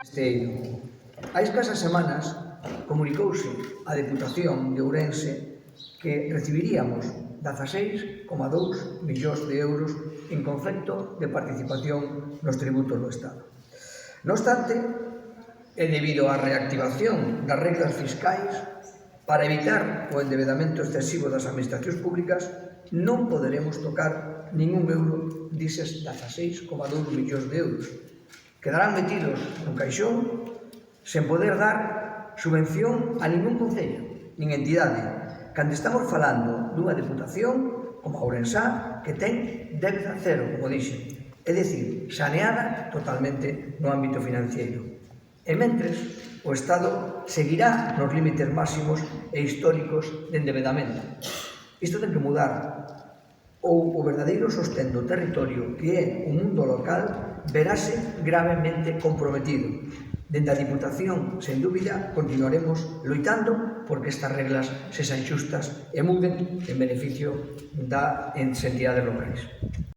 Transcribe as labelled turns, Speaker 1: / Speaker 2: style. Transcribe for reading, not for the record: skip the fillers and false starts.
Speaker 1: Esteiro. Hai escasas semanas comunicouse a Deputación de Ourense que recibiríamos 16,2 millóns de euros en concepto de participación nos tributos do Estado. Non obstante, e debido á reactivación das regras fiscais para evitar o endebedamento excesivo das administracións públicas, non poderemos tocar ningún euro dises 16,2 millóns de euros. Quedarán metidos nun caixón sen poder dar subvención a ningún concello, nin entidade, cando estamos falando dunha deputación como a Ourensá que ten débeda cero, como dixen, é dicir, saneada totalmente no ámbito financiero. E mentres, o Estado seguirá nos límites máximos e históricos de endebedamento. Isto ten que mudar, ou o verdadeiro sostén do territorio, que é o mundo local, verase gravemente comprometido. Dende a Diputación, sen dúbida, continuaremos loitando porque estas reglas sexan xustas e muden en beneficio das entidades locais.